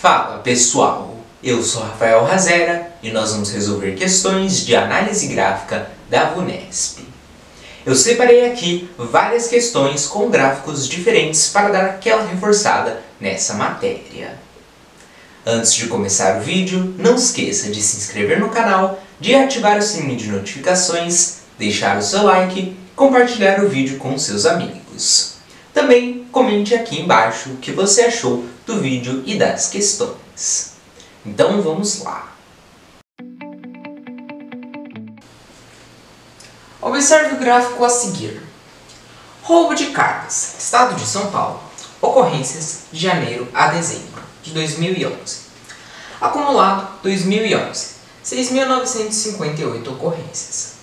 Fala pessoal, eu sou Rafael Razera e nós vamos resolver questões de análise gráfica da VUNESP. Eu separei aqui várias questões com gráficos diferentes para dar aquela reforçada nessa matéria. Antes de começar o vídeo, não esqueça de se inscrever no canal, de ativar o sininho de notificações, deixar o seu like e compartilhar o vídeo com seus amigos. Também comente aqui embaixo o que você achou do vídeo e das questões. Então vamos lá! Observe o gráfico a seguir. Roubo de cargas, Estado de São Paulo, ocorrências de janeiro a dezembro de 2011. Acumulado 2011, 6.958 ocorrências.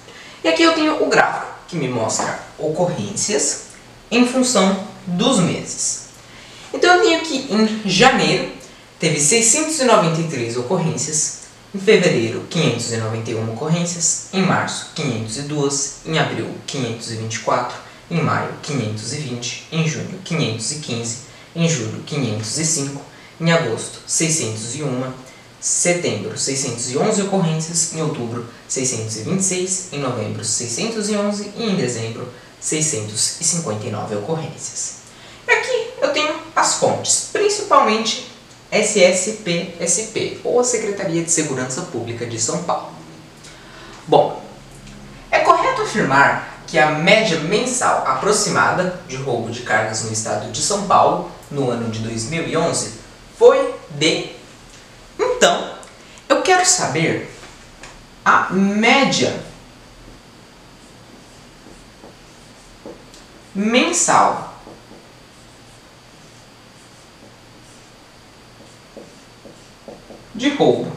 E aqui eu tenho o gráfico que me mostra ocorrências em função dos meses. Então eu tenho que em janeiro teve 693 ocorrências, em fevereiro 591 ocorrências, em março 502, em abril 524, em maio 520, em junho 515, em julho 505, em agosto 601, setembro 611 ocorrências, em outubro 626, em novembro 611 e em dezembro 659 ocorrências. E aqui eu tenho as fontes, principalmente SSP-SP, ou a Secretaria de Segurança Pública de São Paulo. Bom, é correto afirmar que a média mensal aproximada de roubo de cargas no estado de São Paulo no ano de 2011 foi de... Então, eu quero saber a média mensal de roubo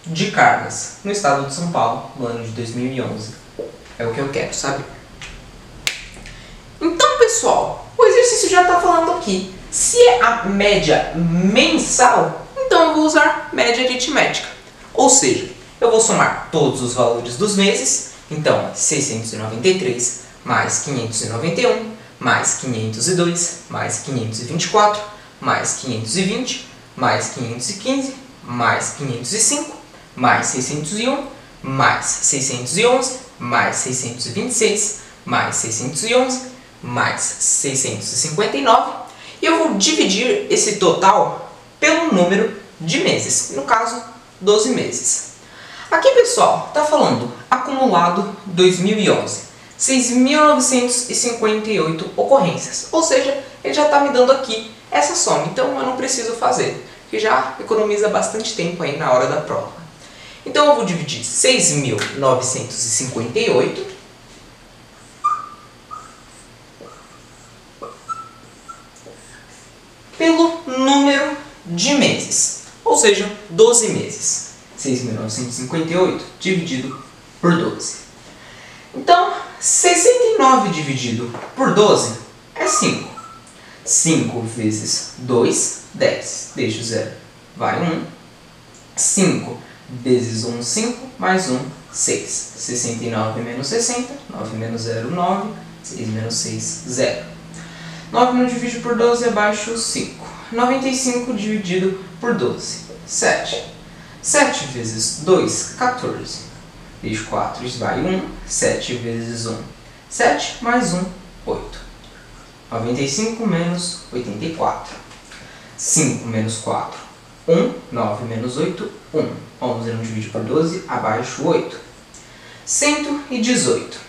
de cargas no estado de São Paulo no ano de 2011. É o que eu quero saber. Então, pessoal, o exercício já está falando aqui. Se é a média mensal, então eu vou usar média aritmética. Ou seja, eu vou somar todos os valores dos meses. Então, 693 mais 591, mais 502, mais 524, mais 520, mais 515, mais 505, mais 601, mais 611, mais 626, mais 611, mais 659. E eu vou dividir esse total pelo número de meses, no caso, 12 meses. Aqui, pessoal, está falando acumulado 2011, 6.958 ocorrências, ou seja, ele já está me dando aqui essa soma, então eu não preciso fazer, que já economiza bastante tempo aí na hora da prova. Então eu vou dividir 6.958 pelo número de meses, ou seja, 12 meses. 6.958 dividido por 12. Então, 69 dividido por 12 é 5. 5 vezes 2, 10. Deixa o zero. Vai 1. 5 vezes 1, 5. Mais 1, 6. 69 menos 60. 9 menos 0, 9. 6 menos 6, 0. 9 não divide por 12 abaixo 5. 95 dividido por 12. 7. 7 vezes 2, 14. Deixo 4, vai 1. 7 vezes 1, 7. Mais 1, 8. 95 menos 84. 5 menos 4, 1. 9 menos 8, 1. 11 não divide por 12, abaixo 8. 118.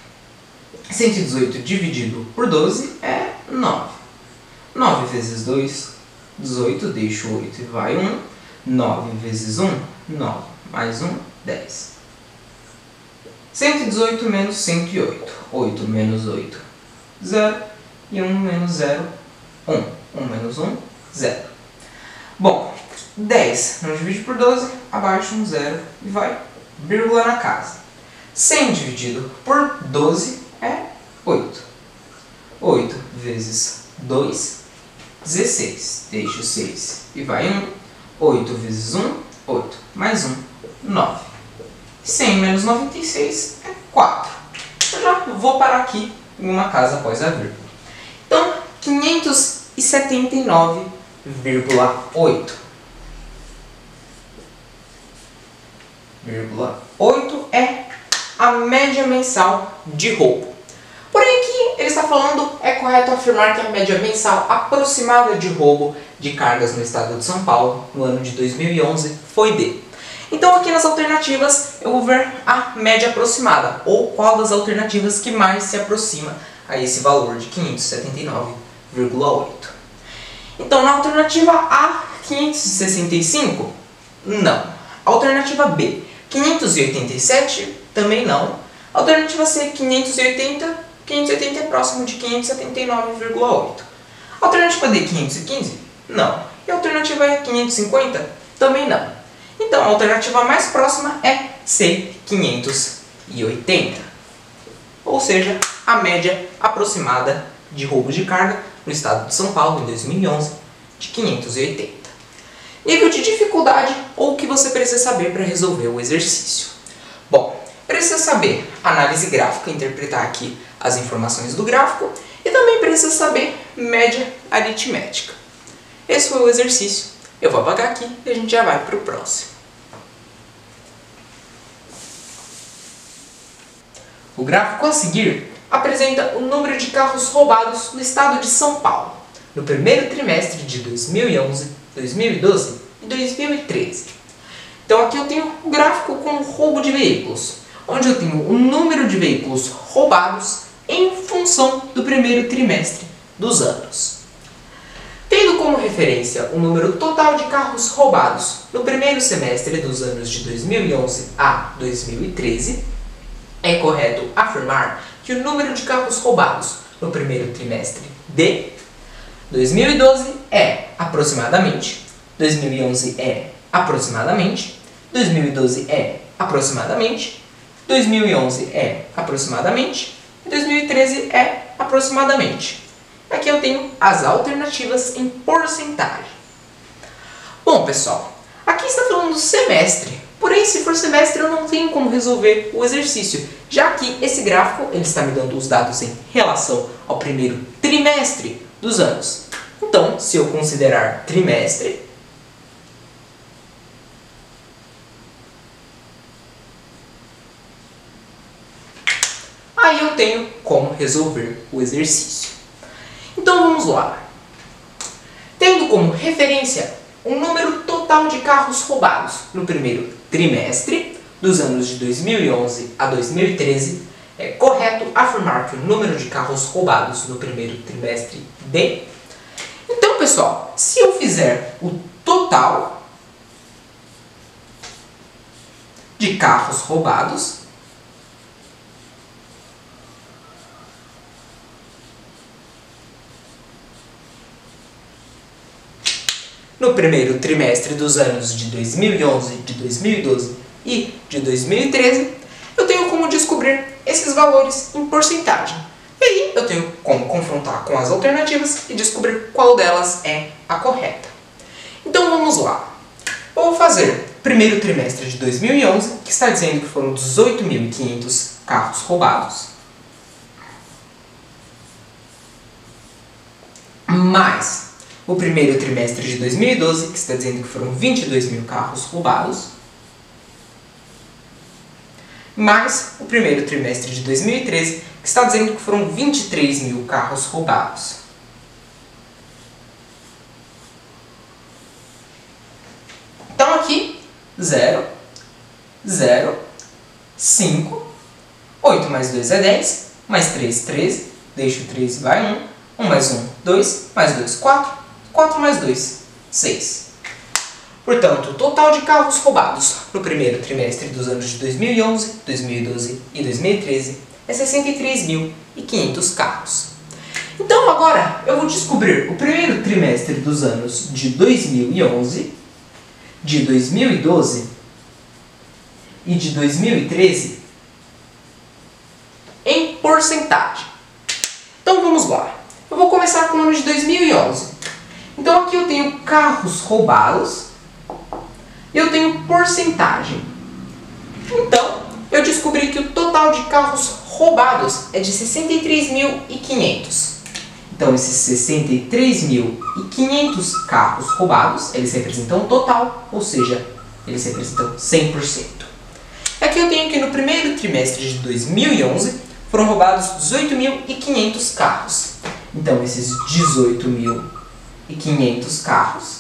118 dividido por 12 é 9. 9 vezes 2, 18. Deixo 8 e vai 1. 9 vezes 1, 9. Mais 1, 10. 118 menos 108. 8 menos 8, 0. E 1 menos 0, 1. 1 menos 1, 0. Bom, 10 não divide por 12, abaixo um 0 e vai vírgula na casa. 100 dividido por 12 é 8. 8 vezes 2, 16. Deixo 6 e vai 1. 8 vezes 1, 8. Mais 1, 9. 100 menos 96 é 4. Eu já vou parar aqui em uma casa após a vírgula. Então, 500 579,8. 8 é a média mensal de roubo. Porém aqui ele está falando, é correto afirmar que a média mensal aproximada de roubo de cargas no estado de São Paulo no ano de 2011 foi de. Então aqui nas alternativas eu vou ver a média aproximada, ou qual das alternativas que mais se aproxima a esse valor de 579,8. Então na alternativa A, 565, não. Alternativa B, 587, também não. Alternativa C, 580, 580 é próximo de 579,8. Alternativa D, 515, não. E a alternativa E, 550, também não. Então a alternativa mais próxima é C, 580. Ou seja, a média aproximada de roubo de carga no estado de São Paulo em 2011 de 580. Nível de dificuldade ou o que você precisa saber para resolver o exercício. Bom, precisa saber análise gráfica, interpretar aqui as informações do gráfico e também precisa saber média aritmética. Esse foi o exercício. Eu vou apagar aqui e a gente já vai para o próximo. O gráfico a seguir apresenta o número de carros roubados no estado de São Paulo no primeiro trimestre de 2011, 2012 e 2013. Então aqui eu tenho o gráfico com roubo de veículos, onde eu tenho o número de veículos roubados em função do primeiro trimestre dos anos. Tendo como referência o número total de carros roubados no primeiro semestre dos anos de 2011 a 2013, é correto afirmar que o número de carros roubados no primeiro trimestre de 2012 é aproximadamente, 2011 é aproximadamente, 2012 é aproximadamente, 2011 é aproximadamente e 2013 é aproximadamente. Aqui eu tenho as alternativas em porcentagem. Bom, pessoal, aqui está falando do semestre. Porém, se for semestre, eu não tenho como resolver o exercício, já que esse gráfico ele está me dando os dados em relação ao primeiro trimestre dos anos. Então, se eu considerar trimestre, aí eu tenho como resolver o exercício. Então vamos lá. Tendo como referência o número total de carros roubados no primeiro trimestre dos anos de 2011 a 2013, é correto afirmar que o número de carros roubados no primeiro trimestre de... Então, pessoal, se eu fizer o total de carros roubados, no primeiro trimestre dos anos de 2011, de 2012 e de 2013, eu tenho como descobrir esses valores em porcentagem. E aí eu tenho como confrontar com as alternativas e descobrir qual delas é a correta. Então vamos lá. Eu vou fazer primeiro trimestre de 2011, que está dizendo que foram 18.500 carros roubados, mais o primeiro trimestre de 2012, que está dizendo que foram 22.000 carros roubados, mais o primeiro trimestre de 2013, que está dizendo que foram 23.000 carros roubados. Então aqui, 0, 0, 5, 8 mais 2 é 10, mais 3, 13, deixa o 13 e vai 1, 1 mais 1, 2, mais 2, 4, 4 mais 2, 6. Portanto, o total de carros roubados no primeiro trimestre dos anos de 2011, 2012 e 2013 é 63.500 carros. Então agora eu vou descobrir o primeiro trimestre dos anos de 2011, de 2012 e de 2013 em porcentagem. Então vamos lá. Eu vou começar com o ano de 2011. Então aqui eu tenho carros roubados e eu tenho porcentagem. Então eu descobri que o total de carros roubados é de 63.500. Então, esses 63.500 carros roubados, eles representam o total, ou seja, eles representam 100%. Aqui eu tenho que no primeiro trimestre de 2011 foram roubados 18.500 carros. Então, esses 18.500 carros,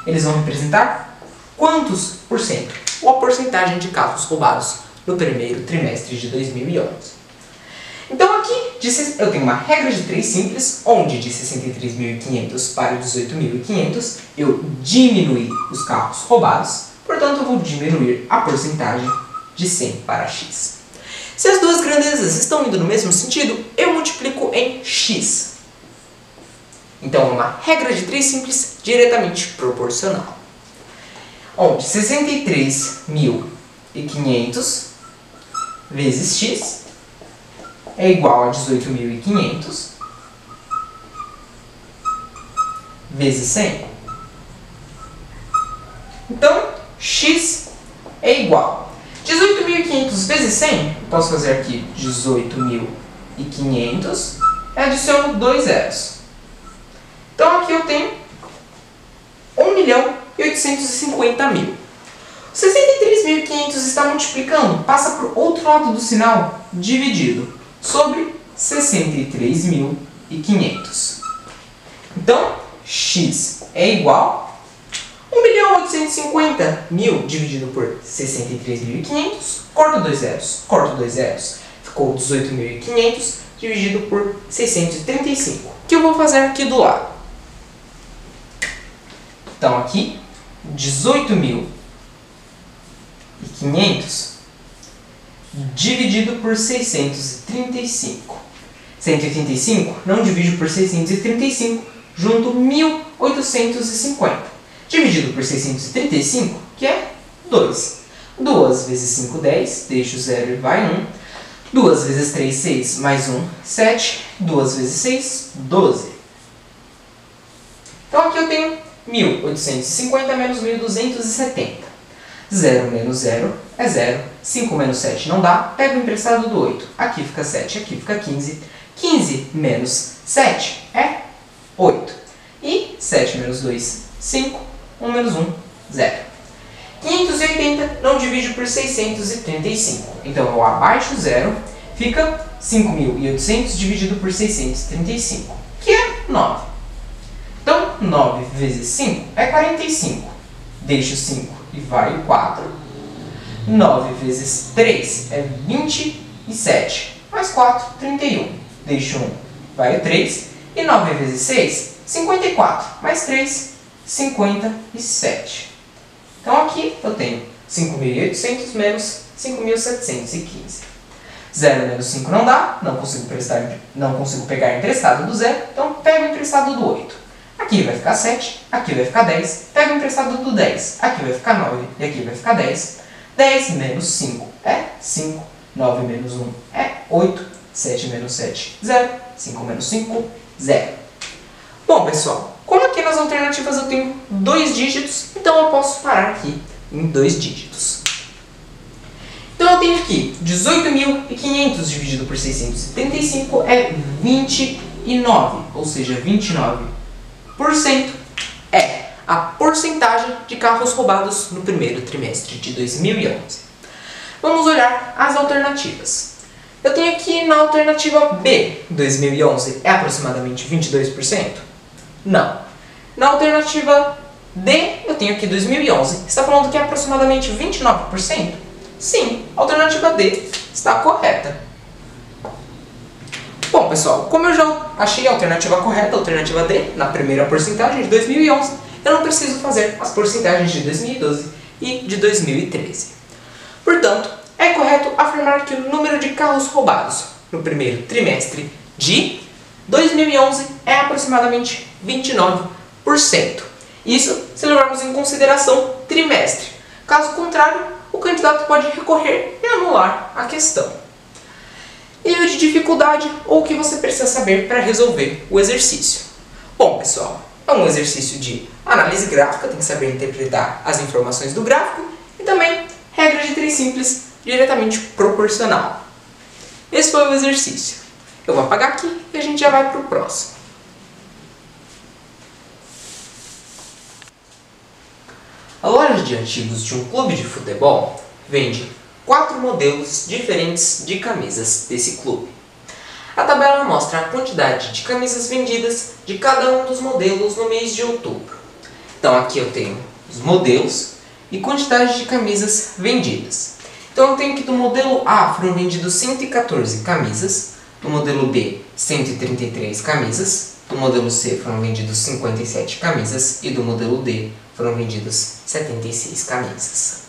eles vão representar quantos por cento? Ou a porcentagem de carros roubados no primeiro trimestre de 2011. Então aqui eu tenho uma regra de 3 simples, onde de 63.500 para 18.500 eu diminui os carros roubados, portanto eu vou diminuir a porcentagem de 100 para x. Se as duas grandezas estão indo no mesmo sentido, eu multiplico em x. Então é uma regra de 3 simples diretamente proporcional. Onde 63.500 vezes x é igual a 18.500 vezes 100. Então, x é igual a 18.500 vezes 100. Eu posso fazer aqui 18.500 e adiciono 2 zeros. Então, aqui eu tenho 1.850.000. 63.500 está multiplicando, passa para o outro lado do sinal, dividido sobre 63.500. Então, x é igual a 1.850.000 dividido por 63.500, corto 2 zeros, ficou 18.500 dividido por 635, que eu vou fazer aqui do lado. Então, aqui, 18.500 dividido por 635. 185 não divide por 635, junto 1.850. Dividido por 635, que é 2. 2 vezes 5, 10, deixa o 0 e vai 1. 2 vezes 3, 6, mais 1, 7. 2 vezes 6, 12. Então aqui eu tenho 1.850 menos 1.270. 0 menos 0 é 0. 5 menos 7 não dá. Pego o emprestado do 8. Aqui fica 7, aqui fica 15. 15 menos 7 é 8. E 7 menos 2, 5. 1 menos 1, 0. 580 não divide por 635. Então eu abaixo 0. Fica 5.800 dividido por 635, que é 9. Então 9 vezes 5 é 45. Deixo 5 e vai o 4. 9 vezes 3 é 27. Mais 4, 31. Deixo 1, vai o 3. E 9 vezes 6, 54. Mais 3, 57. Então aqui eu tenho 5.800 menos 5.715. 0 menos 5 não dá. Não consigo pegar emprestado do 0. Então pego o emprestado do 8. Aqui vai ficar 7, aqui vai ficar 10, pego o emprestado do 10, aqui vai ficar 9 e aqui vai ficar 10. 10 menos 5 é 5, 9 menos 1 é 8, 7 menos 7, 0, 5 menos 5, 0. Bom, pessoal, como aqui nas alternativas eu tenho 2 dígitos, então eu posso parar aqui em 2 dígitos. Então eu tenho aqui 18.500 dividido por 635 é 29, ou seja, 29% é a porcentagem de carros roubados no primeiro trimestre de 2011. Vamos olhar as alternativas. Eu tenho aqui na alternativa B, 2011, é aproximadamente 22%? Não. Na alternativa D, eu tenho aqui 2011, está falando que é aproximadamente 29%? Sim, a alternativa D está correta. Bom, pessoal, como eu já achei a alternativa correta, a alternativa D, na primeira porcentagem de 2011, eu não preciso fazer as porcentagens de 2012 e de 2013. Portanto, é correto afirmar que o número de carros roubados no primeiro trimestre de 2011 é aproximadamente 29%. Isso se levarmos em consideração trimestre. Caso contrário, o candidato pode recorrer e anular a questão. Nível de dificuldade ou o que você precisa saber para resolver o exercício. Bom, pessoal, é um exercício de análise gráfica, tem que saber interpretar as informações do gráfico e também regra de 3 simples diretamente proporcional. Esse foi o exercício. Eu vou apagar aqui e a gente já vai para o próximo. A loja de artigos de um clube de futebol vende 4 modelos diferentes de camisas desse clube. A tabela mostra a quantidade de camisas vendidas de cada um dos modelos no mês de outubro. Então aqui eu tenho os modelos e quantidade de camisas vendidas. Então eu tenho que do modelo A foram vendidos 114 camisas, do modelo B 133 camisas, do modelo C foram vendidos 57 camisas e do modelo D foram vendidos 76 camisas.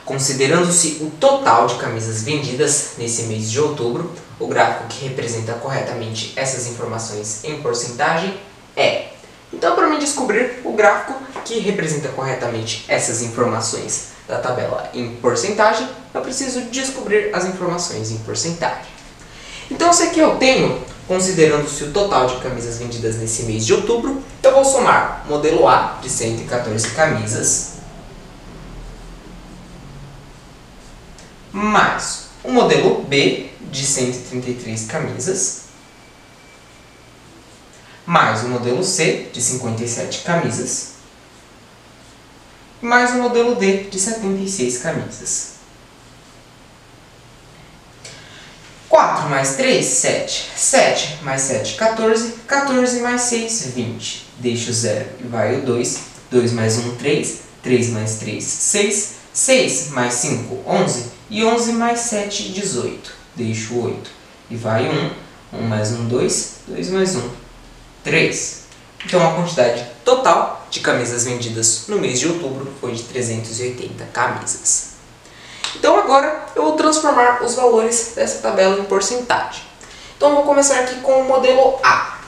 Considerando-se o total de camisas vendidas nesse mês de outubro, o gráfico que representa corretamente essas informações em porcentagem é. Então, para mim descobrir o gráfico que representa corretamente essas informações da tabela em porcentagem, eu preciso descobrir as informações em porcentagem. Então, se aqui eu tenho, considerando-se o total de camisas vendidas nesse mês de outubro, eu vou somar o modelo A de 114 camisas mais o modelo B de 133 camisas mais o modelo C de 57 camisas mais o modelo D de 76 camisas. 4 mais 3, 7. 7 mais 7, 14. 14 mais 6, 20. Deixo o 0 e vai o 2. 2 mais 1, 3. 3 mais 3, 6. 6 mais 5, 11. E 11 mais 7, 18. Deixo o 8 e vai 1. 1 mais 1, 2. 2 mais 1, 3. Então a quantidade total de camisas vendidas no mês de outubro foi de 380 camisas. Então agora eu vou transformar os valores dessa tabela em porcentagem. Então eu vou começar aqui com o modelo A.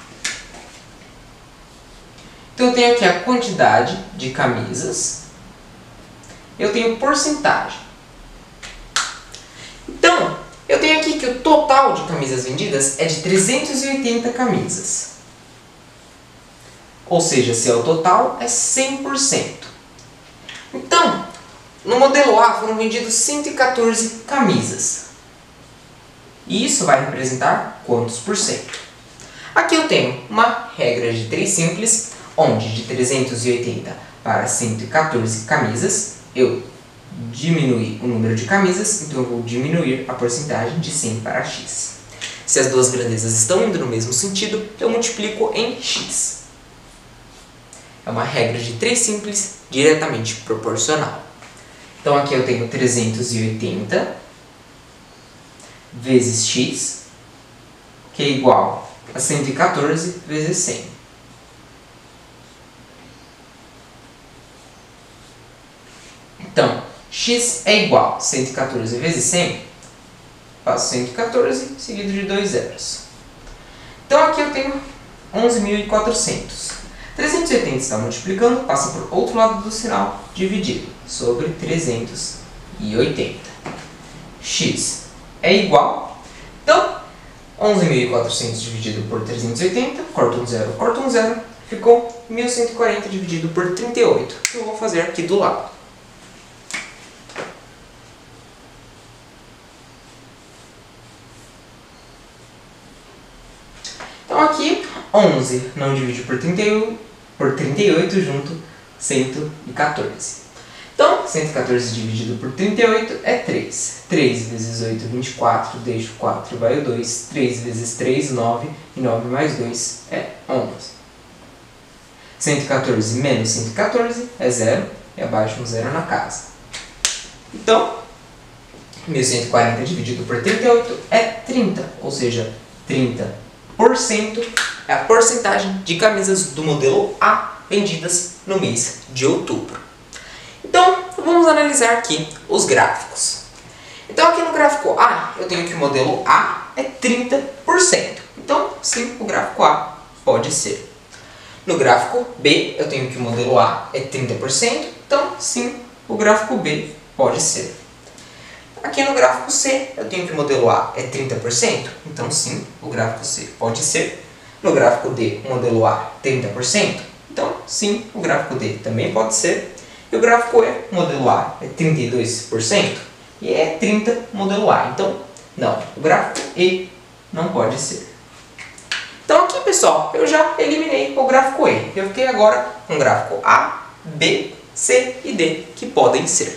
Então eu tenho aqui a quantidade de camisas. Eu tenho porcentagem. Então, eu tenho aqui que o total de camisas vendidas é de 380 camisas. Ou seja, se é o total, é 100%. Então, no modelo A foram vendidos 114 camisas. E isso vai representar quantos por cento? Aqui eu tenho uma regra de 3 simples, onde de 380 para 114 camisas, eu diminui o número de camisas, então eu vou diminuir a porcentagem de 100 para x. Se as duas grandezas estão indo no mesmo sentido, eu multiplico em x. É uma regra de 3 simples, diretamente proporcional. Então aqui eu tenho 380 vezes x, que é igual a 114 vezes 100. Então, x é igual a 114 vezes 100, faço 114 seguido de 2 zeros. Então aqui eu tenho 11.400. 380 está multiplicando, passa por outro lado do sinal, dividido sobre 380. X é igual, então, 11.400 dividido por 380, corta um zero, ficou 1.140 dividido por 38, que eu vou fazer aqui do lado. Então aqui, 11 não divide por 38 junto 114. Então, 114 dividido por 38 é 3. 3 vezes 8, 24, deixo 4 e vai o 2. 3 vezes 3, 9. E 9 mais 2 é 11. 114 menos 114 é 0. E abaixo um 0 na casa. Então, 1.140 dividido por 38 é 30. Ou seja, 30% é a porcentagem de camisas do modelo A vendidas no mês de outubro. Então, vamos analisar aqui os gráficos. Então, aqui no gráfico A, eu tenho que o modelo A é 30%. Então, sim, o gráfico A pode ser. No gráfico B, eu tenho que o modelo A é 30%. Então, sim, o gráfico B pode ser. Aqui no gráfico C, eu tenho que o modelo A é 30%. Então, sim, o gráfico C pode ser. No gráfico D, o modelo A 30%. Então, sim, o gráfico D também pode ser. E o gráfico E, o modelo A é 32%. E é 30% o modelo A. Então, não, o gráfico E não pode ser. Então aqui, pessoal, eu já eliminei o gráfico E. Eu fiquei agora com o gráfico A, B, C e D que podem ser.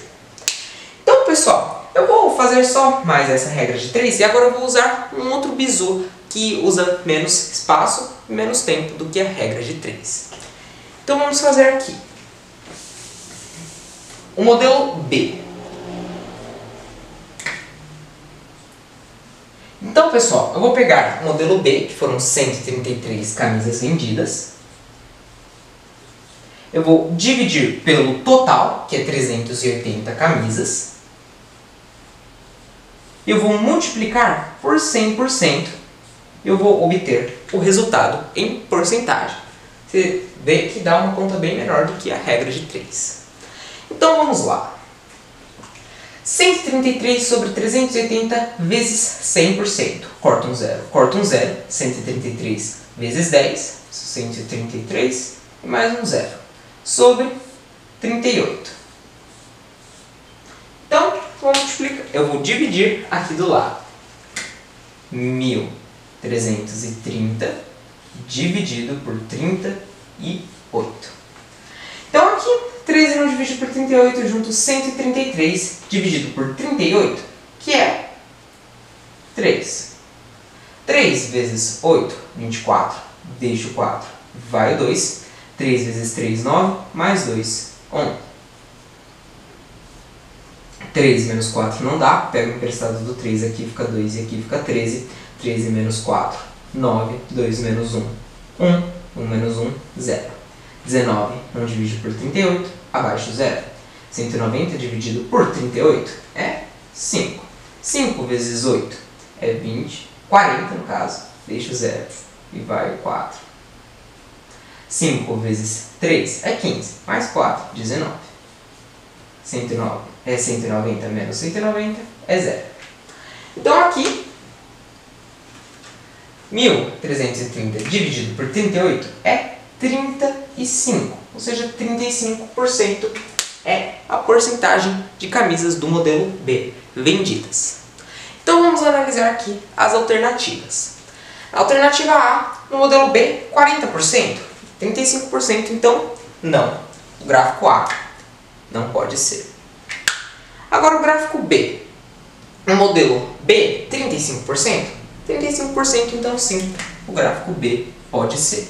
Então, pessoal, eu vou fazer só mais essa regra de 3 e agora eu vou usar um outro bizu que usa menos espaço e menos tempo do que a regra de 3. Então vamos fazer aqui o modelo B. Então, pessoal, eu vou pegar o modelo B, que foram 133 camisas vendidas. Eu vou dividir pelo total, que é 380 camisas. Eu vou multiplicar por 100%. Eu vou obter o resultado em porcentagem. Você vê que dá uma conta bem menor do que a regra de 3. Então vamos lá. 133 sobre 380 vezes 100%. Corta um zero. Corta um zero. 133 vezes 10. 133 e mais um zero. Sobre 38. Então, vou multiplicar. Eu vou dividir aqui do lado. 1.330 dividido por 38. Então aqui, 13 não divide por 38, junto 133 dividido por 38, que é 3. 3 vezes 8, 24. Deixo o 4, vai o 2. 3 vezes 3, 9. Mais 2, 1. 3 menos 4 não dá. Pego o emprestado do 3 aqui, fica 2 e aqui fica 13. 13 menos 4, 9. 2 menos 1, 1. 1 menos 1, 0. 19 não divide por 38, abaixo 0. 190 dividido por 38 é 5. 5 vezes 8 é 20. 40 no caso, deixa o 0 e vai o 4. 5 vezes 3 é 15, mais 4, 19. 190 menos 190 é 0. Então aqui, 1.330 dividido por 38 é 35, ou seja, 35% é a porcentagem de camisas do modelo B vendidas. Então vamos analisar aqui as alternativas. A alternativa A, no modelo B, 40%, 35%, então não. O gráfico A não pode ser. Agora o gráfico B, no modelo B, 35%, 35%, então sim, o gráfico B pode ser.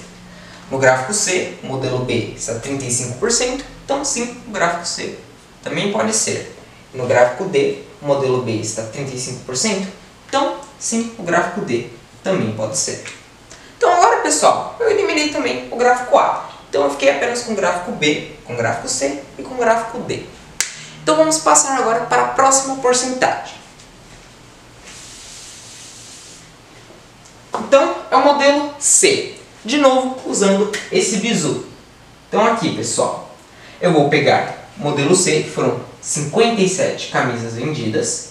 No gráfico C, o modelo B está 35%, então sim, o gráfico C também pode ser. No gráfico D, o modelo B está 35%, então sim, o gráfico D também pode ser. Então agora, pessoal, eu eliminei também o gráfico A. Então eu fiquei apenas com o gráfico B, com o gráfico C e com o gráfico D. Então vamos passar agora para a próxima porcentagem. Então é o modelo C. De novo, usando esse bizu. Então aqui, pessoal, eu vou pegar o modelo C, que foram 57 camisas vendidas.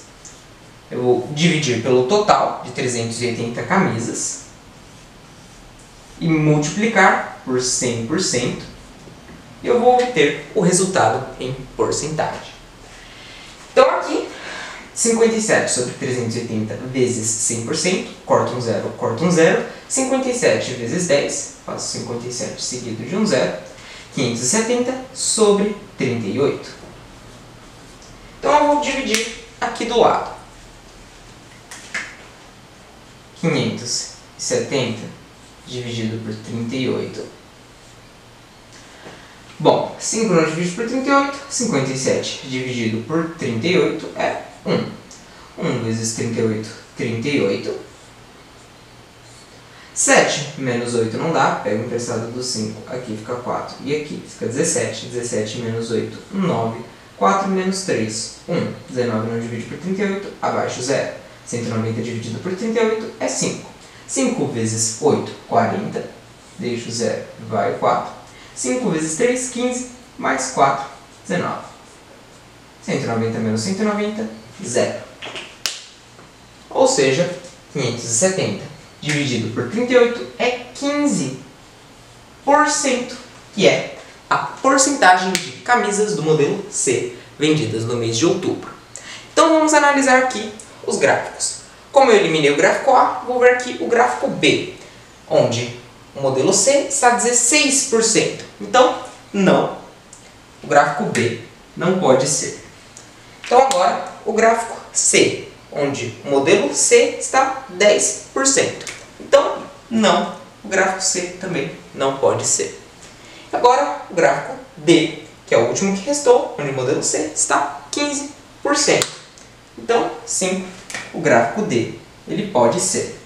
Eu vou dividir pelo total de 380 camisas. E multiplicar por 100%. E eu vou obter o resultado em porcentagem. Então aqui, 57 sobre 380 vezes 100%, corta um zero, corta um zero. 57 vezes 10, faço 57 seguido de um zero. 570 sobre 38. Então eu vou dividir aqui do lado. 570 dividido por 38. Bom, 5 não divide por 38, 57 dividido por 38 é 1. 1 vezes 38, 38. 7 menos 8 não dá, pego o emprestado do 5, aqui fica 4 e aqui fica 17. 17 menos 8, 9. 4 menos 3, 1. 19 não divide por 38, abaixo 0. 190 dividido por 38 é 5. 5 vezes 8, 40. Deixo o 0, vai o 4. 5 vezes 3, 15. Mais 4, 19. 190 menos 190, 0. Ou seja, 570 dividido por 38 é 15%, que é a porcentagem de camisas do modelo C vendidas no mês de outubro. Então vamos analisar aqui os gráficos. Como eu eliminei o gráfico A, vou ver aqui o gráfico B, onde o modelo C está 16%. Então, não. o gráfico B não pode ser. Então agora o gráfico C, onde o modelo C está 10%. Então não, o gráfico C também não pode ser. Agora o gráfico D, que é o último que restou, onde o modelo C está 15%. Então sim, o gráfico D ele pode ser.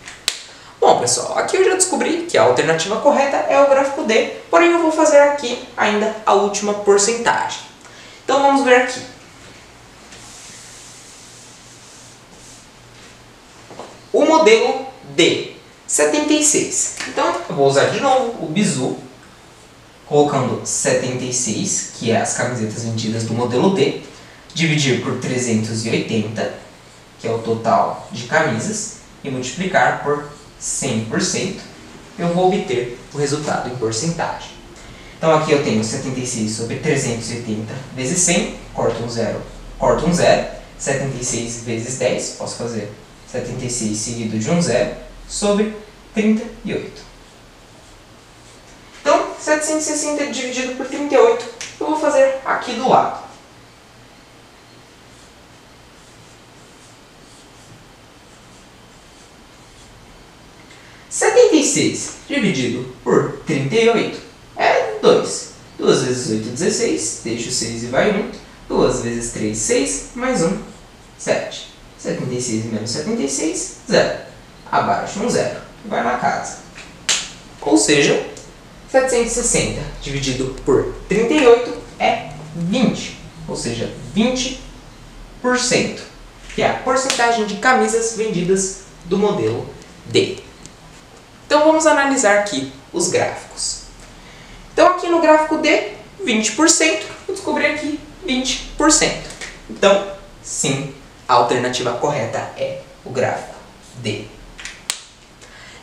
Bom, pessoal, aqui eu já descobri que a alternativa correta é o gráfico D, porém eu vou fazer aqui ainda a última porcentagem. Então vamos ver aqui. O modelo D, 76. Então eu vou usar de novo o bizu, colocando 76, que é as camisetas vendidas do modelo D, dividir por 380, que é o total de camisas, e multiplicar por 100%, eu vou obter o resultado em porcentagem. Então aqui eu tenho 76 sobre 380 vezes 100, corto um zero, 76 vezes 10, posso fazer 76 seguido de um zero, sobre 38. Então, 760 dividido por 38, eu vou fazer aqui do lado. E 6 dividido por 38 é 2. 2 vezes 8 é 16, deixo 6 e vai 1. 2 vezes 3, 6, mais 1, 7. 76 menos 76, 0. Abaixo um 0, vai na casa. Ou seja, 760 dividido por 38 é 20. Ou seja, 20%, que é a porcentagem de camisas vendidas do modelo D. Então vamos analisar aqui os gráficos. Então aqui no gráfico D, 20%, eu descobri aqui 20%. Então, sim, a alternativa correta é o gráfico D.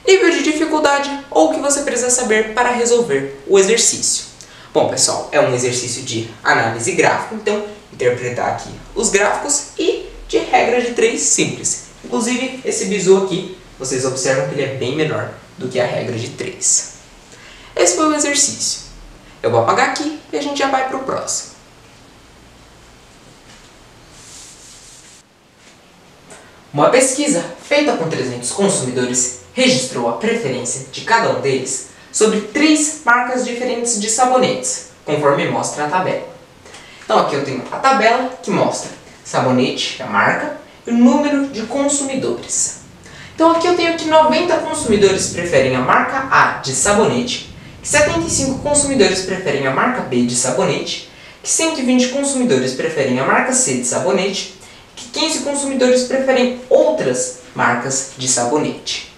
Nível de dificuldade ou o que você precisa saber para resolver o exercício. Bom, pessoal, é um exercício de análise gráfica, então interpretar aqui os gráficos e de regra de 3 simples. Inclusive, esse bizu aqui, vocês observam que ele é bem menor do que a regra de 3. Esse foi o exercício. Eu vou apagar aqui e a gente já vai para o próximo. Uma pesquisa feita com 300 consumidores registrou a preferência de cada um deles sobre 3 marcas diferentes de sabonetes, conforme mostra a tabela. Então aqui eu tenho a tabela que mostra sabonete, a marca, e o número de consumidores. Então aqui eu tenho que 90 consumidores preferem a marca A de sabonete, que 75 consumidores preferem a marca B de sabonete, que 120 consumidores preferem a marca C de sabonete, que 15 consumidores preferem outras marcas de sabonete.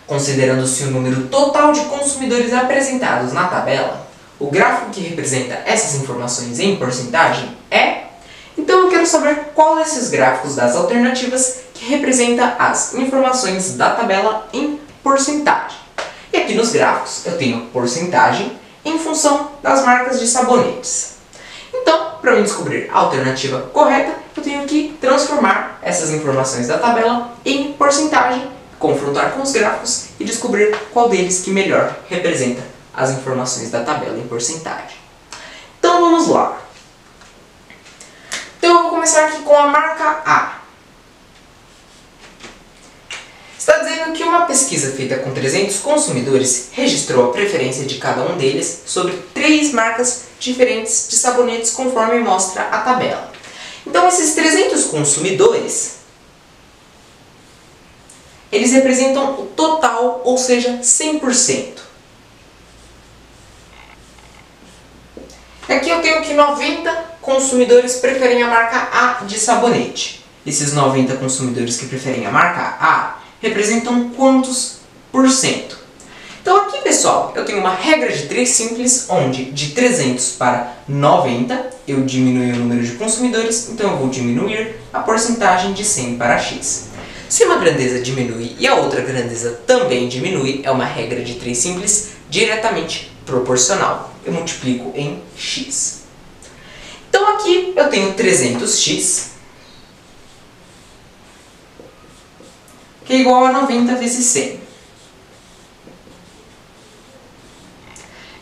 Considerando-se o número total de consumidores apresentados na tabela, o gráfico que representa essas informações em porcentagem é... Então eu quero saber qual desses gráficos das alternativas que representa as informações da tabela em porcentagem. E aqui nos gráficos eu tenho porcentagem em função das marcas de sabonetes. Então, para eu descobrir a alternativa correta, eu tenho que transformar essas informações da tabela em porcentagem, confrontar com os gráficos e descobrir qual deles que melhor representa as informações da tabela em porcentagem. Então vamos lá. Então eu vou começar aqui com a marca A. Está dizendo que uma pesquisa feita com 300 consumidores registrou a preferência de cada um deles sobre 3 marcas diferentes de sabonetes conforme mostra a tabela. Então esses 300 consumidores, eles representam o total, ou seja, 100%. Aqui eu tenho que 90 consumidores preferem a marca A de sabonete. Esses 90 consumidores que preferem a marca A representam quantos por cento? Então aqui, pessoal, eu tenho uma regra de 3 simples, onde de 300 para 90 eu diminui o número de consumidores, então eu vou diminuir a porcentagem de 100 para x. Se uma grandeza diminui e a outra grandeza também diminui, é uma regra de 3 simples diretamente proporcional. Eu multiplico em x. Então aqui eu tenho 300x, que é igual a 90 vezes 100.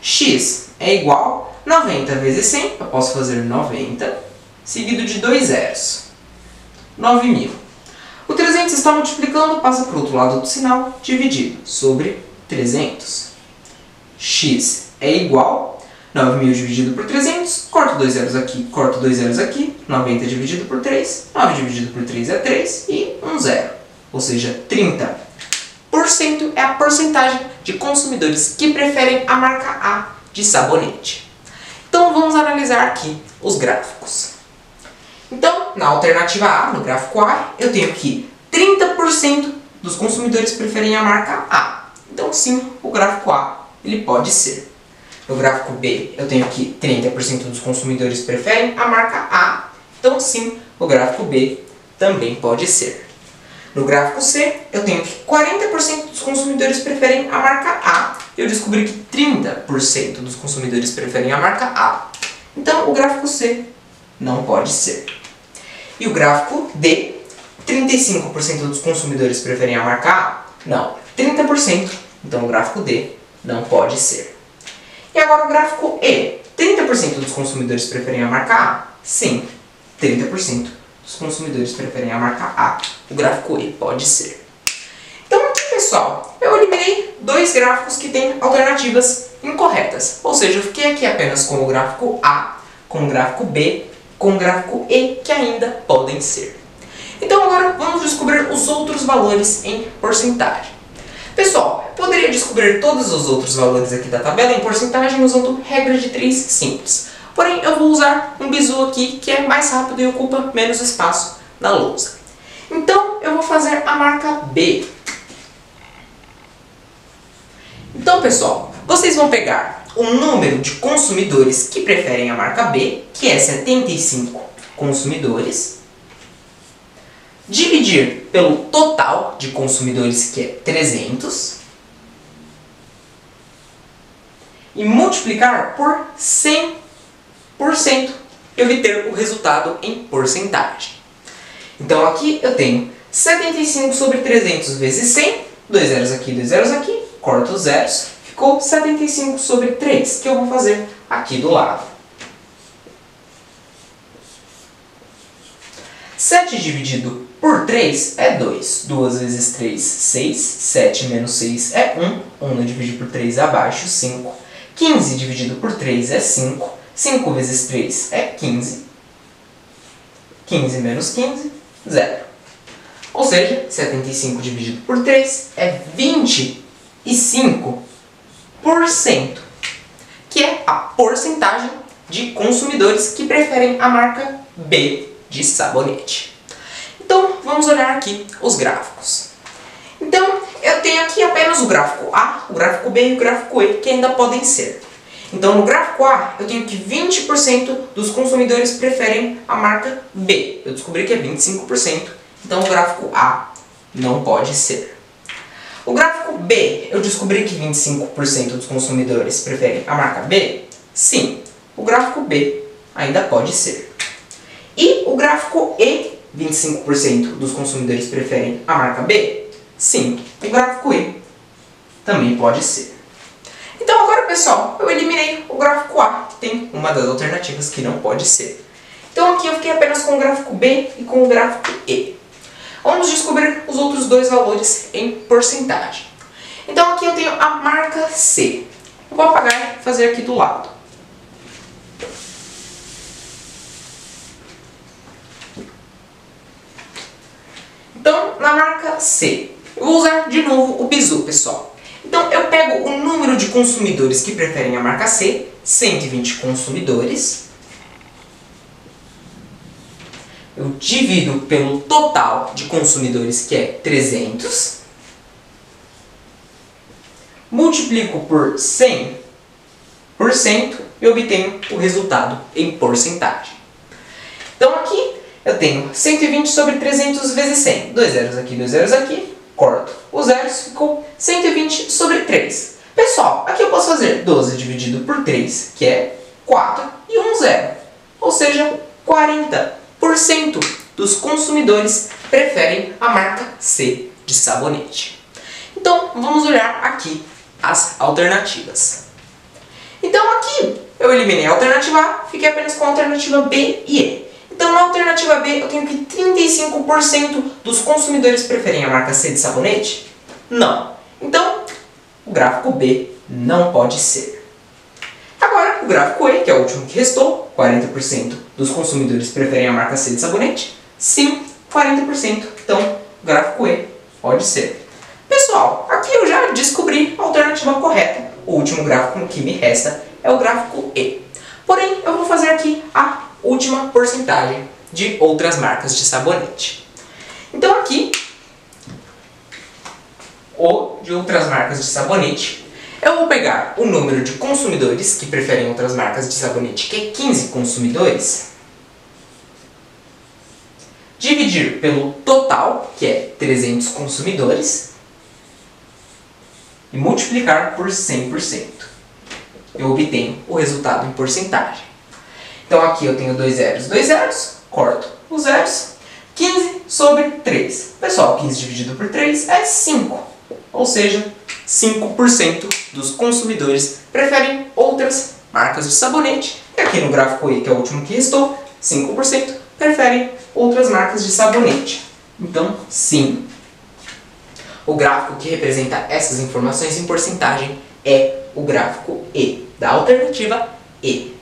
X é igual a 90 vezes 100, eu posso fazer 90, seguido de 2 zeros. 9.000. O 300 está multiplicando, passa para o outro lado do sinal, dividido sobre 300. X é igual a 9.000 dividido por 300, corto 2 zeros aqui, corto 2 zeros aqui, 90 dividido por 3, 9 dividido por 3 é 3 e 1 zero. Ou seja, 30% é a porcentagem de consumidores que preferem a marca A de sabonete. Então vamos analisar aqui os gráficos. Então, na alternativa A, no gráfico A, eu tenho que 30% dos consumidores preferem a marca A. Então sim, o gráfico A ele pode ser. No gráfico B, eu tenho que 30% dos consumidores preferem a marca A. Então sim, o gráfico B também pode ser. No gráfico C, eu tenho que 40% dos consumidores preferem a marca A. Eu descobri que 30% dos consumidores preferem a marca A. Então, o gráfico C não pode ser. E o gráfico D, 35% dos consumidores preferem a marca A? Não, 30%. Então, o gráfico D não pode ser. E agora o gráfico E, 30% dos consumidores preferem a marca A? Sim, 30%. Os consumidores preferem a marca A. O gráfico E pode ser. Então aqui, pessoal, eu eliminei dois gráficos que têm alternativas incorretas. Ou seja, eu fiquei aqui apenas com o gráfico A, com o gráfico B, com o gráfico E, que ainda podem ser. Então agora vamos descobrir os outros valores em porcentagem. Pessoal, eu poderia descobrir todos os outros valores aqui da tabela em porcentagem usando regra de 3 simples. Porém, eu vou usar um bizu aqui que é mais rápido e ocupa menos espaço na lousa. Então, eu vou fazer a marca B. Então, pessoal, vocês vão pegar o número de consumidores que preferem a marca B, que é 75 consumidores, dividir pelo total de consumidores, que é 300, e multiplicar por 100%. E obter o resultado em porcentagem. Então aqui eu tenho 75 sobre 300 vezes 100, 2 zeros aqui, 2 zeros aqui, corto os zeros, ficou 75 sobre 3, que eu vou fazer aqui do lado. 7 dividido por 3 é 2. 2 vezes 3, 6. 7 menos 6 é 1. 1 dividido por 3 é abaixo, 5. 15 dividido por 3 é 5. 5 vezes 3 é 15. 15 menos 15, 0. Ou seja, 75 dividido por 3 é 25%, que é a porcentagem de consumidores que preferem a marca B de sabonete. Então, vamos olhar aqui os gráficos. Então, eu tenho aqui apenas o gráfico A, o gráfico B e o gráfico E, que ainda podem ser. Então, no gráfico A, eu tenho que 20% dos consumidores preferem a marca B. Eu descobri que é 25%, então o gráfico A não pode ser. O gráfico B, eu descobri que 25% dos consumidores preferem a marca B? Sim, o gráfico B ainda pode ser. E o gráfico E, 25% dos consumidores preferem a marca B? Sim, o gráfico E também pode ser. Então agora, pessoal, eu eliminei o gráfico A, que tem uma das alternativas que não pode ser. Então aqui eu fiquei apenas com o gráfico B e com o gráfico E. Vamos descobrir os outros dois valores em porcentagem. Então aqui eu tenho a marca C. Eu vou apagar e fazer aqui do lado. Então, na marca C, eu vou usar de novo o bizu, pessoal. Então, eu pego o número de consumidores que preferem a marca C, 120 consumidores. Eu divido pelo total de consumidores, que é 300. Multiplico por 100% e obtenho o resultado em porcentagem. Então, aqui eu tenho 120 sobre 300 vezes 100. 2 zeros aqui, 2 zeros aqui. Corto os zeros, ficou 120 sobre 3. Pessoal, aqui eu posso fazer 12 dividido por 3, que é 4, e 1 zero. Ou seja, 40% dos consumidores preferem a marca C de sabonete. Então, vamos olhar aqui as alternativas. Então aqui eu eliminei a alternativa A, fiquei apenas com a alternativa B e E. Então na alternativa B eu tenho que 35% dos consumidores preferem a marca C de sabonete? Não. Então o gráfico B não pode ser. Agora o gráfico E, que é o último que restou, 40% dos consumidores preferem a marca C de sabonete? Sim, 40%. Então o gráfico E pode ser. Pessoal, aqui eu já descobri a alternativa correta. O último gráfico que me resta é o gráfico E. Porém, eu vou fazer aqui a última porcentagem de outras marcas de sabonete. Então aqui, de outras marcas de sabonete, eu vou pegar o número de consumidores que preferem outras marcas de sabonete, que é 15 consumidores, dividir pelo total, que é 300 consumidores, e multiplicar por 100%. Eu obtenho o resultado em porcentagem. Então aqui eu tenho dois zeros, corto os zeros, 15 sobre 3. Pessoal, 15 dividido por 3 é 5. Ou seja, 5% dos consumidores preferem outras marcas de sabonete. E aqui no gráfico E, que é o último que restou, 5% preferem outras marcas de sabonete. Então, sim, o gráfico que representa essas informações em porcentagem é o gráfico E, da alternativa E.